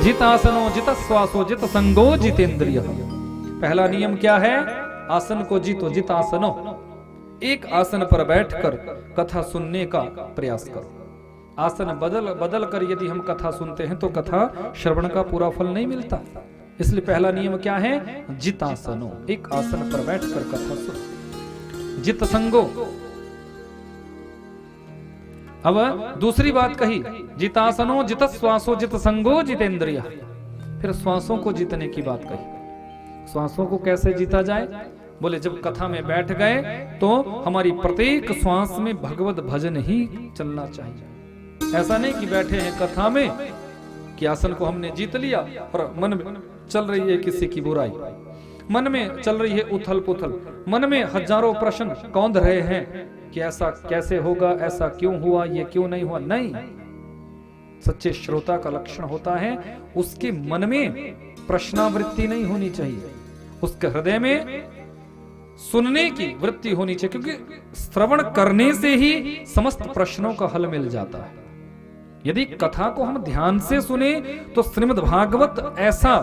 जित आसनो जित श्वासो जित संगो जितेंद्रिय। पहला नियम क्या है? आसन को जीतो, जित आसनो। एक आसन पर बैठकर कथा सुनने का प्रयास करो। आसन बदल बदल कर यदि हम कथा सुनते हैं तो कथा श्रवण का पूरा फल नहीं मिलता। इसलिए पहला नियम क्या है? जित आसनो, एक आसन पर बैठकर कथा सुनो। जित संगो। अब दूसरी बात कही, जितासनो जित श्वासो जित संगो जितेंद्रिय। फिर श्वासों को जीतने की बात कही। श्वासों को कैसे जीता जाए? बोले जब कथा में बैठ गए तो हमारी प्रत्येक श्वास में भगवत भजन ही चलना चाहिए। ऐसा नहीं कि बैठे हैं कथा में कि आसन को हमने जीत लिया और मन में चल रही है किसी की बुराई, मन में चल रही है उथल पुथल, मन में हजारों प्रश्न कौंध रहे हैं कि ऐसा कैसे होगा, ऐसा क्यों हुआ, ये क्यों नहीं हुआ। नहीं, सच्चे श्रोता का लक्षण होता है उसके मन में प्रश्नावृत्ति नहीं होनी चाहिए, उसके हृदय में सुनने की वृत्ति होनी चाहिए, क्योंकि श्रवण करने से ही समस्त प्रश्नों का हल मिल जाता है। यदि कथा को हम ध्यान से सुने तो श्रीमद् भागवत ऐसा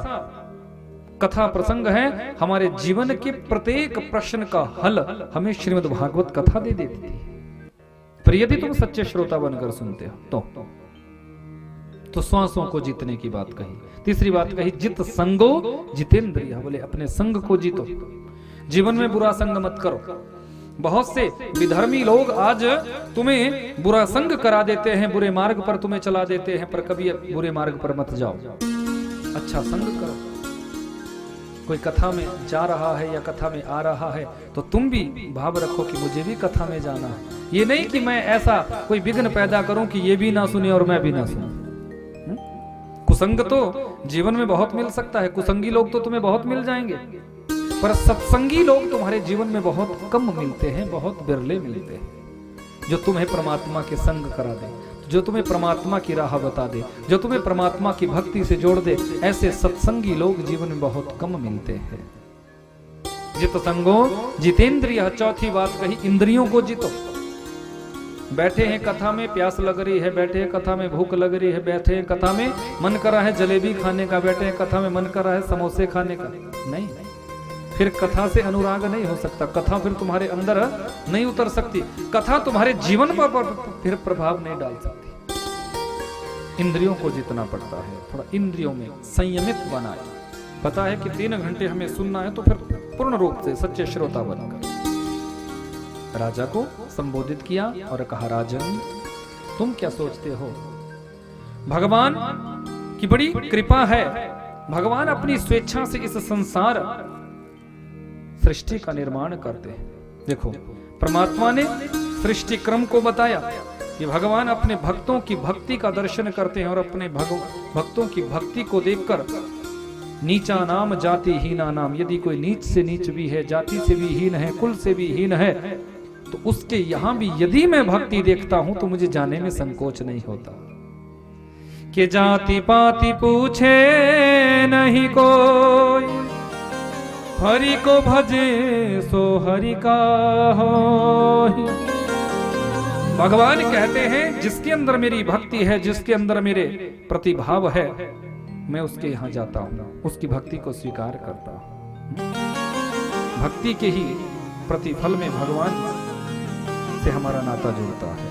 कथा प्रसंग है, हमारे जीवन के प्रत्येक प्रश्न का हल हमें श्रीमद् भागवत कथा दे देती है। पर यदि तुम सच्चे श्रोता बनकर सुनते हो तो श्वासों को जीतने की बात कही। तीसरी बात कही, जित संगो जितेंद्रिय। बोले अपने संग को जीतो, जीवन में बुरा संग मत करो। बहुत से विधर्मी लोग आज तुम्हें बुरा संग करा देते हैं, बुरे मार्ग पर तुम्हें चला देते हैं, पर कभी बुरे मार्ग पर मत जाओ, अच्छा संग करो। कोई कथा में जा रहा है या कथा में आ रहा है तो तुम भी भाव रखो कि मुझे भी कथा में जाना है। ये नहीं कि मैं ऐसा कोई विघ्न पैदा करूं कि ये भी ना सुने और मैं भी ना सुनूं। कुसंग तो जीवन में बहुत मिल सकता है, कुसंगी लोग तो तुम्हें बहुत मिल जाएंगे, पर सत्संगी लोग तुम्हारे जीवन में बहुत कम मिलते हैं, बहुत बिरले मिलते हैं, जो तुम्हें परमात्मा के संग करा दे, जो तुम्हें परमात्मा की राह बता दे, जो तुम्हें परमात्मा की भक्ति से जोड़ दे। ऐसे सत्संगी लोग जीवन में बहुत कम मिलते हैं। जित संगो जितेंद्रिय। चौथी बात कही, इंद्रियों को जीतो। बैठे हैं कथा में, प्यास लग रही है, बैठे हैं कथा में, भूख लग रही है, बैठे हैं कथा में, मन कर रहा है जलेबी खाने का, बैठे हैं कथा में, मन कर रहा है समोसे खाने का। नहीं, फिर कथा से अनुराग नहीं हो सकता, कथा फिर तुम्हारे अंदर नहीं उतर सकती, कथा तुम्हारे जीवन पर फिर प्रभाव नहीं डाल सकती। इंद्रियों को जीतना पड़ता है, थोड़ा इंद्रियों में संयमित बनाए। पता है कि 3 घंटे हमें सुनना है तो फिर पूर्ण रूप से सच्चे श्रोता बनकर राजा को संबोधित किया और कहा, राजन तुम क्या सोचते हो? भगवान की बड़ी कृपा है, भगवान अपनी स्वेच्छा से इस संसार सृष्टि का निर्माण करते हैं। देखो, परमात्मा ने सृष्टि क्रम को बताया कि भगवान अपने भक्तों की भक्ति का दर्शन करते हैं और अपने भक्तों की भक्ति को देखकर नीचा नाम जाति हीना नाम, यदि कोई नीच से नीच भी है, जाति से भी हीन है, कुल से भी हीन है, तो उसके यहां भी यदि मैं भक्ति देखता हूं तो मुझे जाने में संकोच नहीं होता। कि जाति पाति पूछे नहीं कोई, हरि को भजे सो हरि का होय। भगवान कहते हैं जिसके अंदर मेरी भक्ति है, जिसके अंदर मेरे प्रतिभाव है, मैं उसके यहां जाता हूं, उसकी भक्ति को स्वीकार करता हूं। भक्ति के ही प्रतिफल में भगवान से हमारा नाता जुड़ता है।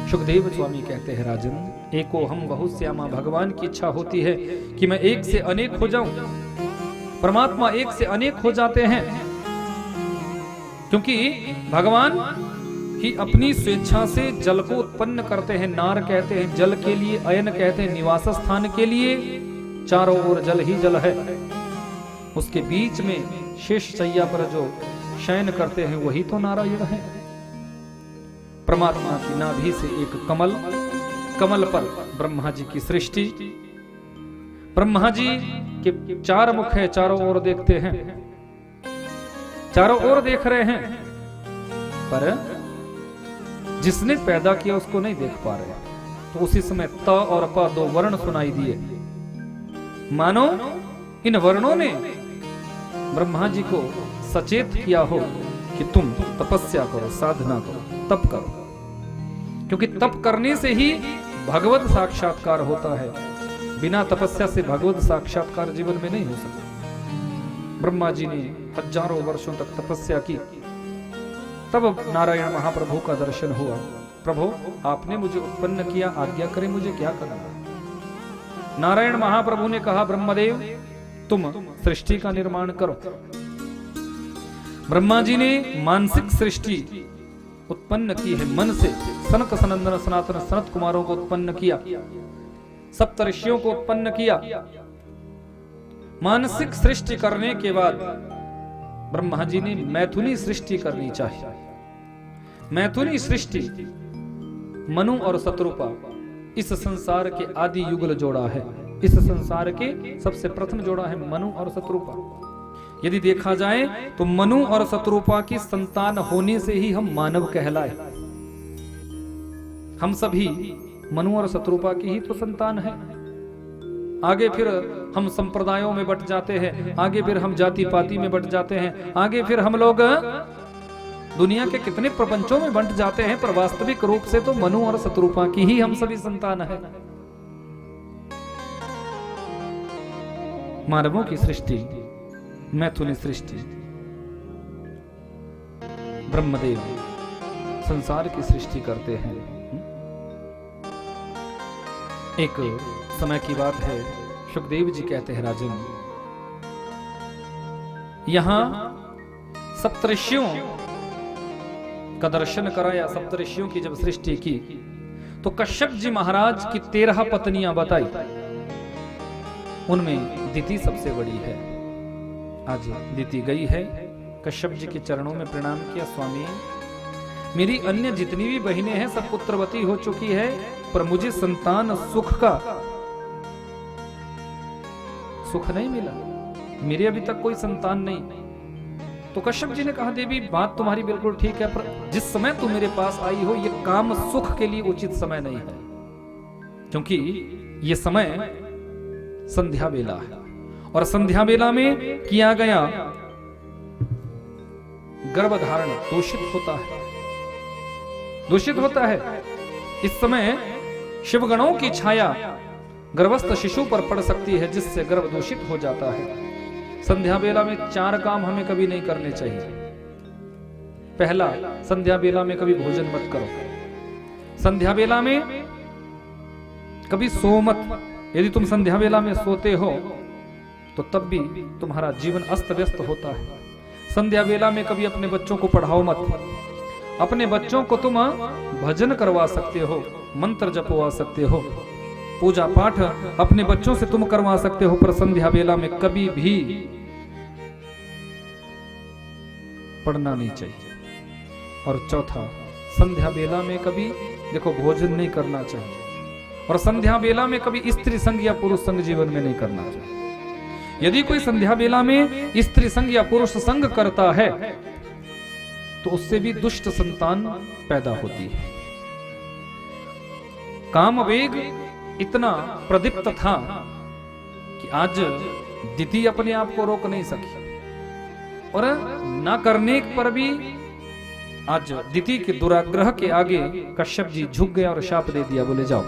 सुखदेव स्वामी कहते हैं, राजन एको हम बहुत श्यामा। भगवान की इच्छा होती है कि मैं एक से अनेक हो जाऊं। परमात्मा एक से अनेक हो जाते हैं क्योंकि भगवान ही अपनी स्वेच्छा से जल को उत्पन्न करते हैं। नार कहते हैं जल के लिए, अयन कहते हैं निवास स्थान के लिए। चारों ओर जल ही जल है, उसके बीच में शेष शैया पर जो शयन करते हैं वही तो नारायण है। परमात्मा की नाभि से एक कमल, कमल पर ब्रह्मा जी की सृष्टि। ब्रह्मा जी के 4 मुख है, चारों ओर देखते हैं, चारों ओर देख रहे हैं, पर जिसने पैदा किया उसको नहीं देख पा रहे। तो उसी समय त और प 2 वर्ण सुनाई दिए, मानो इन वर्णों ने ब्रह्मा जी को सचेत किया हो कि तुम तपस्या करो, साधना करो, तप करो, क्योंकि तप करने से ही भगवत साक्षात्कार होता है। बिना तपस्या से भगवत साक्षात्कार जीवन में नहीं हो सकता। ब्रह्मा जी ने हजारों वर्षों तक तपस्या की, तब नारायण महाप्रभु का दर्शन हुआ। प्रभु आपने मुझे उत्पन्न किया, आज्ञा करें मुझे क्या करना। नारायण महाप्रभु ने कहा, ब्रह्मदेव तुम सृष्टि का निर्माण करो। ब्रह्मा जी ने मानसिक सृष्टि उत्पन्न की है मन से। सनक सनंदन सनातन सनत कुमारों को उत्पन्न किया, सप्त ऋषियों को उत्पन्न किया। मानसिक सृष्टि करने के बाद ब्रह्मा जी ने मैथुनी सृष्टि करनी चाहिए। मैथुनी सृष्टि मनु और शत्रुपा इस संसार के आदि युगल जोड़ा है। इस संसार के सबसे प्रथम जोड़ा है मनु और शत्रुपा। यदि देखा जाए तो मनु और शत्रुपा की संतान होने से ही हम मानव कहलाए। हम सभी मनु और शत्रुपा की ही तो संतान है। आगे फिर हम संप्रदायों में बट जाते हैं, आगे फिर हम जाति पाति में बट जाते हैं, आगे फिर हम लोग दुनिया के कितने प्रपंचों में बंट जाते हैं, पर वास्तविक रूप से तो मनु और शत्रुपा की ही हम सभी संतान है। मानवों की सृष्टि मैथुनी सृष्टि, ब्रह्मदेव संसार की सृष्टि करते हैं। एक समय की बात है, सुखदेव जी कहते हैं, राजन यहां सप्तऋषियों का दर्शन कराया। सप्तऋषियों की जब सृष्टि की तो कश्यप जी महाराज की 13 पत्नियां बताई, उनमें दिति सबसे बड़ी है। आज दिति गई है, कश्यप जी के चरणों में प्रणाम किया, स्वामी मेरी अन्य जितनी भी बहनें हैं सब पुत्रवती हो चुकी है, पर मुझे संतान सुख का सुख नहीं मिला, मेरे अभी तक कोई संतान नहीं। तो कश्यप जी ने कहा, देवी बात तुम्हारी बिल्कुल ठीक है, पर जिस समय तुम मेरे पास आई हो ये काम सुख के लिए उचित समय नहीं है, क्योंकि ये समय संध्या बेला है और संध्या बेला में किया गया गर्भधारण दूषित होता है। इस समय शिवगणों की छाया गर्भस्थ शिशु पर पड़ सकती है, जिससे गर्भ दूषित हो जाता है। संध्या बेला में 4 काम हमें कभी नहीं करने चाहिए। पहला, संध्या बेला में कभी भोजन मत करो। संध्या बेला में कभी सो मत। यदि तुम संध्या बेला में सोते हो तो तब भी तुम्हारा जीवन अस्त व्यस्त होता है। संध्या बेला में कभी अपने बच्चों को पढ़ाओ मत। अपने बच्चों को तुम भजन करवा सकते हो, मंत्र जपवा सकते हो, पूजा पाठ अपने बच्चों से तुम करवा सकते हो, पर संध्या बेला में कभी भी पढ़ना नहीं चाहिए। और चौथा, संध्या बेला में कभी देखो भोजन नहीं करना चाहिए, और संध्या बेला में कभी स्त्री संग या पुरुष संग जीवन में नहीं करना चाहिए। यदि कोई संध्या बेला में स्त्री संग या पुरुष संग करता है तो उससे भी दुष्ट संतान पैदा होती है। कामवेग इतना प्रदीप्त था कि आज दिति अपने आप को रोक नहीं सकी, और न करने पर भी आज दिति के दुराग्रह के आगे कश्यप जी झुक गया और शाप दे दिया, बोले जाओ,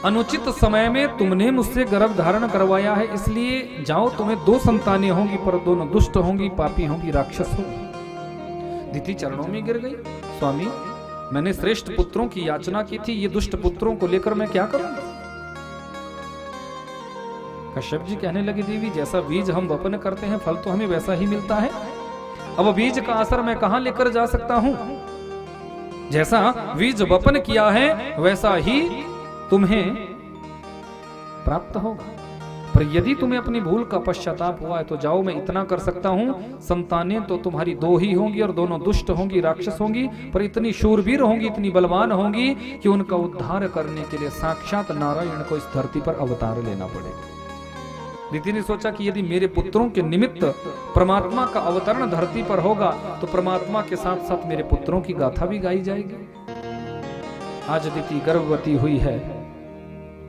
अनुचित समय में तुमने मुझसे गर्भ धारण करवाया है, इसलिए जाओ, तुम्हें 2 संतानें होंगी, पर दोनों दुष्ट होंगी, पापी होंगी, राक्षस होंगी। दिति चरणों में गिर गई, स्वामी मैंने श्रेष्ठ पुत्रों की याचना की थी, ये दुष्ट पुत्रों को लेकर मैं क्या करूंगा। कश्यप जी कहने लगे, देवी जैसा बीज हम वपन करते हैं फल तो हमें वैसा ही मिलता है। अब बीज का असर मैं कहां लेकर जा सकता हूं। जैसा बीज वपन किया है वैसा ही तुम्हें प्राप्त होगा, पर यदि तुम्हें अपनी भूल का पश्चाताप हुआ है तो जाओ, मैं इतना कर सकता हूं, संतानें तो तुम्हारी 2 ही होंगी और दोनों दुष्ट होंगी, राक्षस होंगी, पर इतनी शूरवीर होंगी, इतनी बलवान होंगी कि उनका उद्धार करने के लिए साक्षात नारायण को इस धरती पर अवतार लेना पड़ेगा। दिति ने सोचा कि यदि मेरे पुत्रों के निमित्त परमात्मा का अवतरण धरती पर होगा तो परमात्मा के साथ साथ मेरे पुत्रों की गाथा भी गाई जाएगी। आज दिति गर्भवती हुई है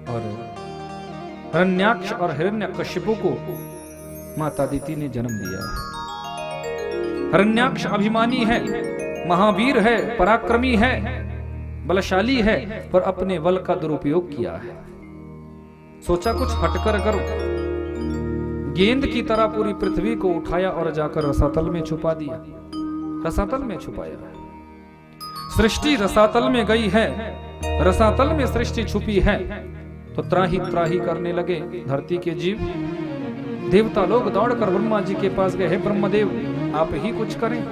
और हिरण्याक्ष और हिरण्यकशिपु को माता दिति ने जन्म दिया है। हिरण्याक्ष अभिमानी है, महावीर है, पराक्रमी है, बलशाली है, पर अपने बल का दुरुपयोग किया है। सोचा कुछ हटकर करो। गेंद की तरह पूरी पृथ्वी को उठाया और जाकर रसातल में छुपा दिया। रसातल में छुपाया। सृष्टि रसातल में गई है, रसातल में सृष्टि छुपी है। तो त्राही त्राही करने लगे धरती के जीव। देवता लोग दौड़कर ब्रह्मा जी के पास गए, हे ब्रह्मदेव आप ही कुछ करें।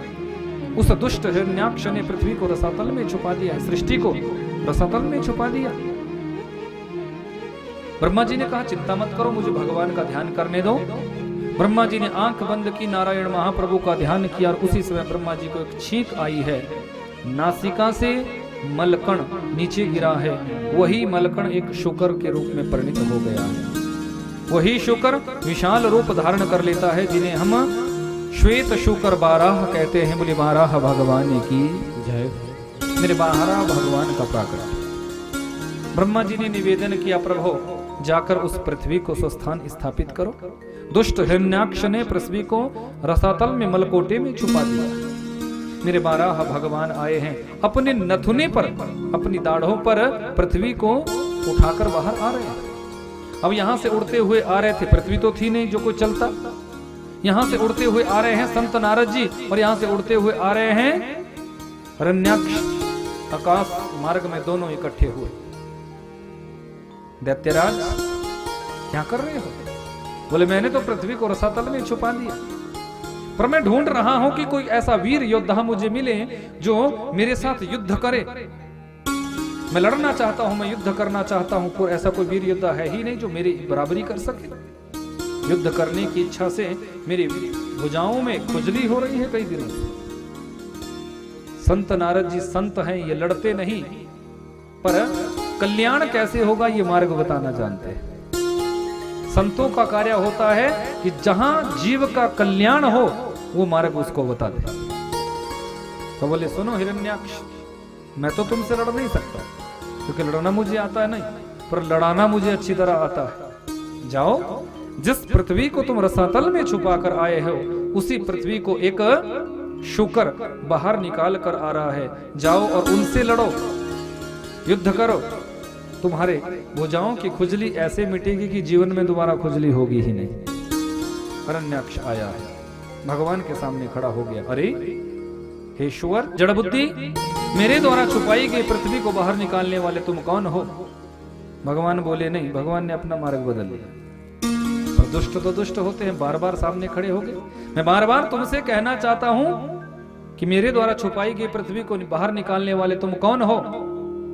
उस दुष्ट हिरण्याक्ष ने पृथ्वी को रसातल में छुपा दिया, सृष्टि को रसातल में छुपा दिया। ब्रह्मा जी ने कहा चिंता मत करो, मुझे भगवान का ध्यान करने दो। ब्रह्मा जी ने आंख बंद की, नारायण महाप्रभु का ध्यान किया और उसी समय ब्रह्मा जी को एक छींक आई है। नासिका से मलकण नीचे गिरा है, वही मलकण एक शुकर के रूप में परिणित हो गया है। वही शुकर विशाल रूप धारण कर लेता है, जिन्हें हम श्वेत शुकर बाराह कहते हैं। बोले बाराह भगवान की जय। मेरे बाराह भगवान का प्राकट। ब्रह्मा जी ने निवेदन किया, प्रभु जाकर उस पृथ्वी को स्वस्थान स्थापित करो। दुष्ट हिरण्याक्ष ने पृथ्वी को रसातल में मलकोटे में छुपा दिया। मेरे बाराह भगवान आए हैं, अपने नथुने पर, अपनी दाढ़ों पर पृथ्वी को उठाकर बाहर आ रहे हैं। अब यहां से उड़ते हुए आ रहे थे, पृथ्वी तो थी नहीं जो कोई चलता। यहां से उड़ते हुए आ रहे हैं संत नारद जी, और यहां से उड़ते हुए आ रहे हैं हिरण्याक्ष। आकाश मार्ग में दोनों इकट्ठे हुए। दैत्यराज क्या कर रहे हो? बोले मैंने तो पृथ्वी को रसातल में छुपा दिया, पर मैं ढूंढ रहा हूं कि कोई ऐसा वीर योद्धा मुझे मिले जो मेरे साथ युद्ध करे। मैं लड़ना चाहता हूं, मैं युद्ध करना चाहता हूं, पर ऐसा कोई वीर योद्धा है ही नहीं जो मेरी बराबरी कर सके। युद्ध करने की इच्छा से मेरी भुजाओं में खुजली हो रही है कई दिनों से। संत नारद जी संत हैं, ये लड़ते नहीं, पर कल्याण कैसे होगा ये मार्ग बताना जानते हैं। संतों का कार्य होता है कि जहां जीव का कल्याण हो वो मार्ग उसको बता दे। तो बोले सुनो हिरण्याक्ष, मैं तो तुमसे लड़ नहीं सकता क्योंकि लड़ना मुझे आता है नहीं, पर लड़ाना मुझे अच्छी तरह आता है। जाओ, जिस पृथ्वी को तुम रसातल में छुपा कर आए हो उसी पृथ्वी को एक शुकर बाहर निकाल कर आ रहा है। जाओ और उनसे लड़ो, युद्ध करो। तुम्हारे भुजाओं की खुजली ऐसे मिटेगी कि जीवन में दोबारा खुजली होगी ही नहीं। हिरण्याक्ष आया है, भगवान के सामने खड़ा हो गया। अरे हे ईश्वर जड़ बुद्धि, मेरे द्वारा छुपाई गई पृथ्वी को बाहर निकालने वाले तुम कौन हो? भगवान बोले नहीं, भगवान ने अपना मार्ग बदल लिया। पर दुष्ट तो दुष्ट होते हैं, बार बार सामने खड़े हो गए। मैं बार बार तुमसे कहना चाहता हूं कि मेरे द्वारा छुपाई गई पृथ्वी को बाहर निकालने वाले तुम कौन हो,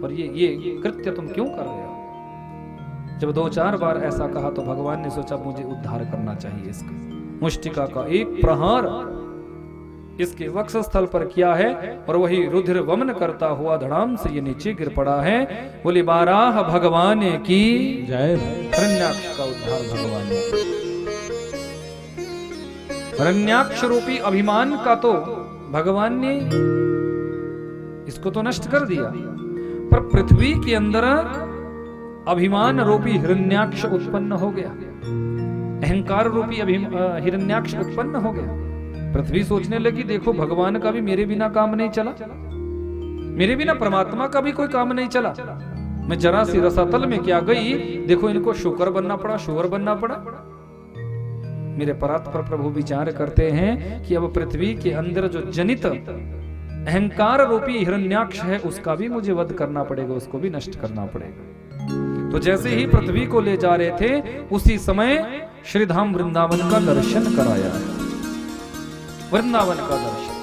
और ये कृत्य तुम क्यों कर रहे हो? जब 2-4 बार ऐसा कहा तो भगवान ने सोचा मुझे उद्धार करना चाहिए इसका। मुष्टिका का एक प्रहार इसके वक्षस्थल पर किया है और वही रुधिर वमन करता हुआ धड़ाम से ये नीचे गिर पड़ा है। बोले बाराह भगवान की जय। हिरण्याक्ष का उद्धार भगवान ने। हिरण्याक्ष रूपी अभिमान का तो भगवान ने इसको तो नष्ट कर दिया, पर पृथ्वी के अंदर अभिमान रूपी हिरण्याक्ष उत्पन्न हो गया, अहंकार रूपी हिरण्याक्ष उत्पन्न हो गया। पृथ्वी सोचने लगी देखो भगवान का भी मेरे बिना काम नहीं चला, मेरे बिना परमात्मा का भी कोई काम नहीं चला। मैं जरा सी रसातल में क्या गई, देखो इनको शुकर बनना पड़ा, शुगर बनना पड़ा। मेरे परात्पर प्रभु विचार करते हैं कि अब पृथ्वी के अंदर जो जनित अहंकार रूपी हिरण्याक्ष है उसका भी मुझे वध करना पड़ेगा, उसको भी नष्ट करना पड़ेगा। तो जैसे ही पृथ्वी को ले जा रहे थे उसी समय श्रीधाम वृंदावन का दर्शन कराया। वृंदावन का दर्शन,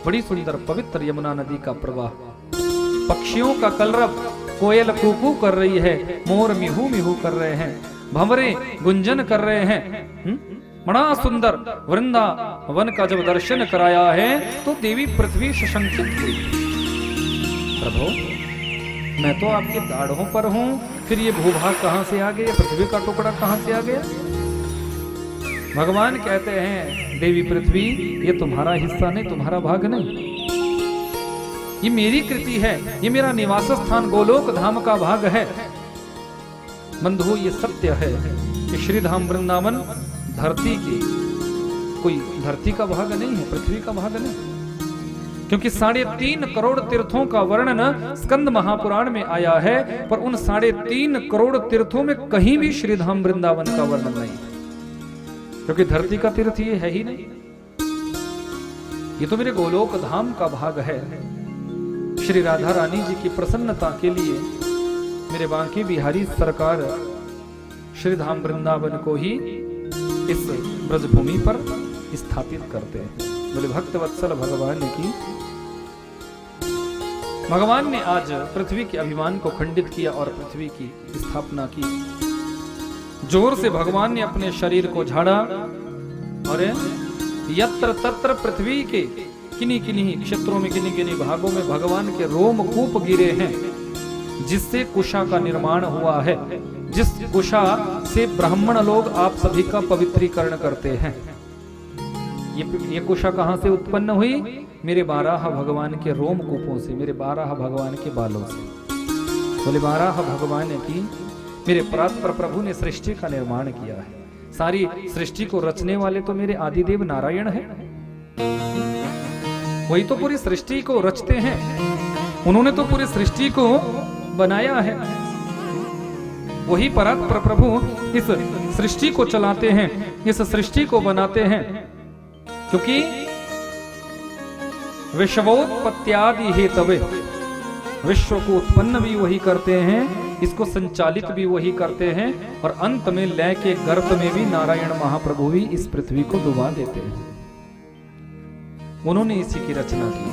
बड़ी सुंदर पवित्र यमुना नदी का प्रवाह, पक्षियों का कलरव, कोयल कूकू कर रही है, मोर मिहू मिहू कर रहे हैं, भंवरे गुंजन कर रहे हैं। बड़ा सुंदर वृंदावन का जब दर्शन कराया है तो देवी पृथ्वी सशंकित हुई। प्रभु मैं तो आपके दाढ़ों पर हूं, फिर ये भूभाग कहां से आ गया, पृथ्वी का टुकड़ा कहां से आ गया? भगवान कहते हैं देवी पृथ्वी ये तुम्हारा हिस्सा नहीं, तुम्हारा भाग नहीं, ये मेरी कृति है, ये मेरा निवास स्थान गोलोक धाम का भाग है। बंधु ये सत्य है कि श्रीधाम वृंदावन धरती की कोई धरती का भाग नहीं है, पृथ्वी का भाग नहीं। क्योंकि 3.5 करोड़ तीर्थों का वर्णन स्कंद महापुराण में आया है, पर उन 3.5 करोड़ तीर्थों में कहीं भी श्रीधाम वृंदावन का वर्णन नहीं है, क्योंकि धरती का तीर्थ ये है ही नहीं। ये तो मेरे गोलोक धाम का भाग है। श्री राधा रानी जी की प्रसन्नता के लिए मेरे बांके बिहारी सरकार श्रीधाम वृंदावन को ही इस ब्रजभूमि पर स्थापित करते हैं। बोले भक्त वत्सल भगवान की। भगवान ने आज पृथ्वी के अभिमान को खंडित किया और पृथ्वी की स्थापना की। जोर से भगवान ने अपने शरीर को झाड़ा और यत्र तत्र पृथ्वी के किन्हीं किन्हीं क्षेत्रों में, किन्हीं किन्हीं भागों में भगवान के रोमकूप गिरे हैं, जिससे कुशा का निर्माण हुआ है, जिस कुशा से ब्राह्मण लोग आप सभी का पवित्रीकरण करते हैं। ये कुशा कहां से उत्पन्न हुई? मेरे 12 भगवान के रोमकूपों से, मेरे 12 भगवान के बालों से। बोले 12 भगवान की मेरे परात्पर प्रभु ने सृष्टि का निर्माण किया है। सारी सृष्टि को रचने वाले तो मेरे आदिदेव नारायण हैं, वही तो पूरी सृष्टि को रचते हैं, उन्होंने तो पूरी सृष्टि को बनाया है। वही परात्पर प्रभु इस सृष्टि को चलाते हैं, इस सृष्टि को बनाते हैं, क्योंकि विश्वोत्पत्त्यादि हेतवे, विश्व को उत्पन्न भी वही करते हैं, इसको संचालित भी वही करते हैं, और अंत में लय के गर्भ में भी नारायण महाप्रभु ही इस पृथ्वी को डुबा देते हैं। उन्होंने इसी की रचना की।